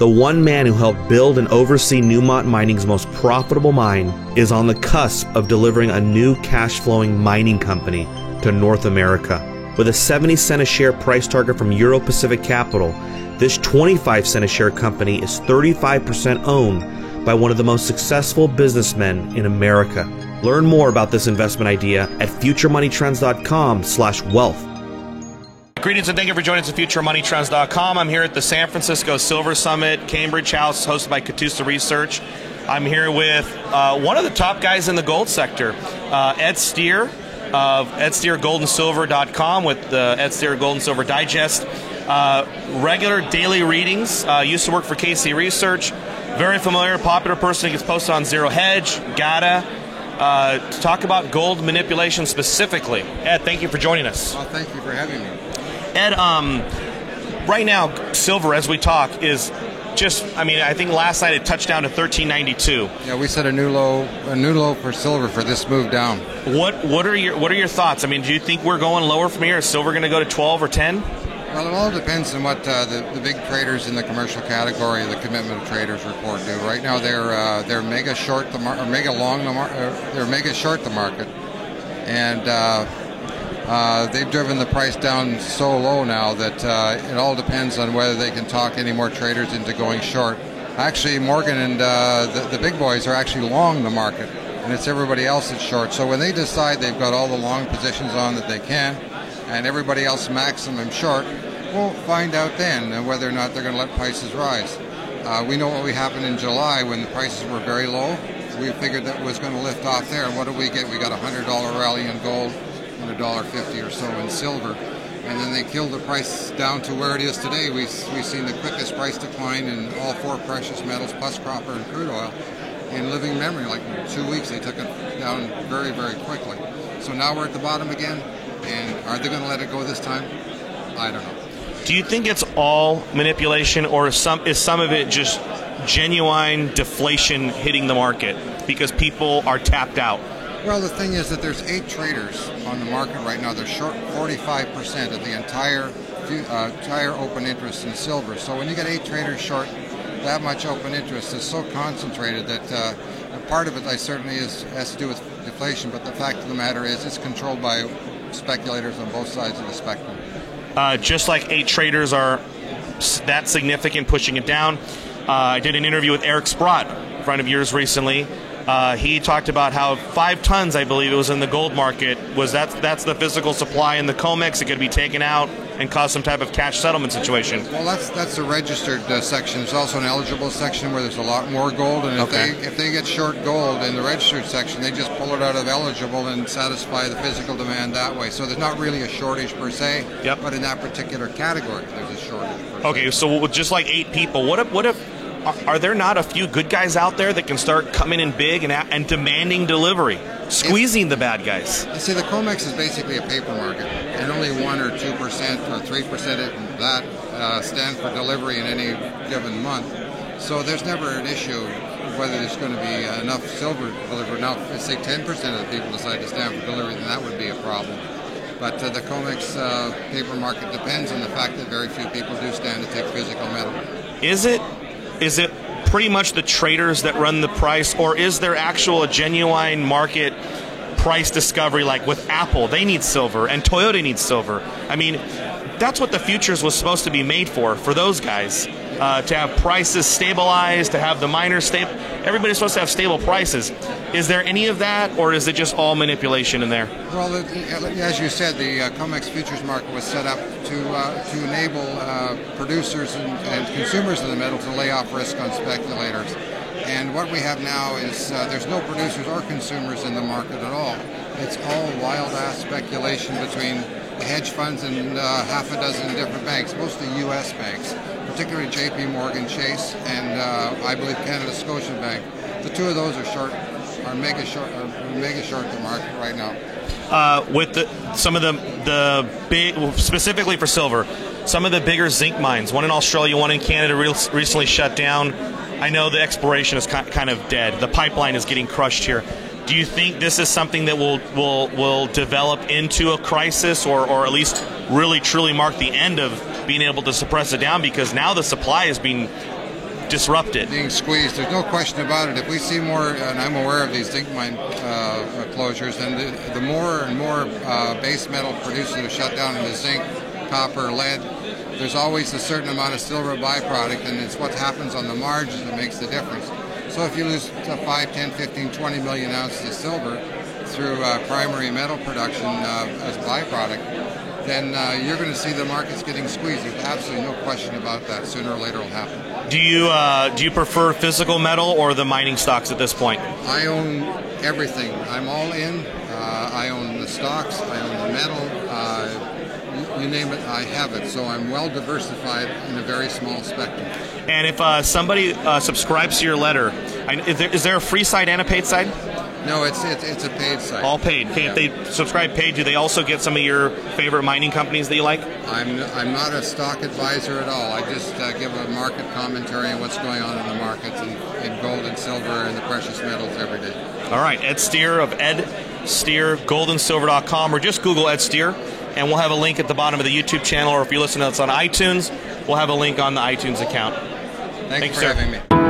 The one man who helped build and oversee Newmont Mining's most profitable mine is on the cusp of delivering a new cash-flowing mining company to North America. With a 70 cent a share price target from Euro Pacific Capital, this 25 cent a share company is 35% owned by one of the most successful businessmen in America. Learn more about this investment idea at futuremoneytrends.com/wealth. Greetings and thank you for joining us at FutureMoneyTrends.com. I'm here at the San Francisco Silver Summit, Cambridge House, hosted by Catoosa Research. I'm here with one of the top guys in the gold sector, Ed Steer of EdSteerGoldandSilver.com with the Ed Steer Gold and Silver Digest. Regular daily readings. Used to work for KC Research. Very familiar, popular person who gets posted on Zero Hedge, GATA. To talk about gold manipulation specifically. Ed, thank you for joining us. Well, thank you for having me. Ed, right now, silver, as we talk, is just, I think last night it touched down to $13.92. Yeah, we set a new low for silver for this move down. What are your thoughts? Do you think we're going lower from here? Is silver going to go to 12 or 10? Well, it all depends on what the big traders in the commercial category, the commitment of traders report do. Right now, they're mega short the market, or mega long the market. They're mega short the market, and they've driven the price down so low now that it all depends on whether they can talk any more traders into going short. Actually, Morgan and the big boys are actually long the market, and it's everybody else that's short. So when they decide they've got all the long positions on that they can, and everybody else maximum short, we'll find out then whether or not they're going to let prices rise. We know what happened in July when the prices were very low. We figured that it was going to lift off there, and what did we get? We got a $100 rally in gold and $1.50 or so in silver, and then they killed the price down to where it is today. We've seen the quickest price decline in all four precious metals plus copper and crude oil in living memory. Like in 2 weeks they took it down very, very quickly. So now we're at the bottom again, and are they going to let it go this time? I don't know. Do you think it's all manipulation, or is some of it just genuine deflation hitting the market because people are tapped out? Well, the thing is that there's 8 traders on the market right now. They're short 45% of the entire open interest in silver. So when you get 8 traders short that much open interest, it's so concentrated that part of it certainly has to do with deflation, but the fact of the matter is it's controlled by speculators on both sides of the spectrum. Just like 8 traders are that significant pushing it down. I did an interview with Eric Sprott, a friend of yours recently. He talked about how 5 tons, I believe it was in the gold market, that's the physical supply in the COMEX. It could be taken out and cause some type of cash settlement situation. Well, that's the registered section. There's also an eligible section where there's a lot more gold, and if they get short gold in the registered section, they just pull it out of eligible and satisfy the physical demand that way. So there's not really a shortage per se, but in that particular category, there's a shortage per se. Okay, so with just like 8 people, what if are there not a few good guys out there that can start coming in big and demanding delivery, squeezing the bad guys? You see, the COMEX is basically a paper market, and only 1 or 2% or 3% of that stand for delivery in any given month. So there's never an issue of whether there's going to be enough silver delivered. Now, if say 10% of the people decide to stand for delivery, then that would be a problem. But the COMEX paper market depends on the fact that very few people do stand to take physical metal. Is it pretty much the traders that run the price, or is there a genuine market price discovery like with Apple? They need silver, and Toyota needs silver. That's what the futures was supposed to be made for those guys, to have prices stabilized, to have the miners stable. Everybody's supposed to have stable prices. Is there any of that, or is it just all manipulation in there? Well, as you said, the COMEX futures market was set up to enable producers and consumers of the metal to lay off risk on speculators. And what we have now is there's no producers or consumers in the market at all. It's all wild-ass speculation between the hedge funds and half a dozen different banks, mostly U.S. banks, particularly J.P. Morgan Chase and I believe Canada Scotiabank. The two of those are mega short the market right now. With some of the big, specifically for silver, some of the bigger zinc mines, one in Australia, one in Canada, recently shut down. I know the exploration is kind of dead. The pipeline is getting crushed here. Do you think this is something that will develop into a crisis, or at least really truly mark the end of being able to suppress it down? Because now the supply is being disrupt it. Being squeezed, there's no question about it. If we see more, and I'm aware of these zinc mine closures, then the more and more base metal producers are shut down into zinc, copper, lead, there's always a certain amount of silver byproduct, and it's what happens on the margins that makes the difference. So if you lose 5, 10, 15, 20 million ounces of silver through primary metal production as byproduct, then you're going to see the markets getting squeezed. There's absolutely no question about that. Sooner or later it'll happen. Do you prefer physical metal or the mining stocks at this point? I own everything. I'm all in. I own the stocks. I own the metal. You name it, I have it. So I'm well diversified in a very small spectrum. And if somebody subscribes to your letter, is there a free side and a paid side? No, it's a paid site. All paid. Okay, Yeah. if they subscribe paid, do they also get some of your favorite mining companies that you like? I'm not a stock advisor at all. I just give a market commentary on what's going on in the markets in gold and silver and the precious metals every day. All right, Ed Steer of Ed Steer, goldandsilver.com, or just Google Ed Steer, and we'll have a link at the bottom of the YouTube channel, or if you listen to us on iTunes, we'll have a link on the iTunes account. Thanks for sir. having me.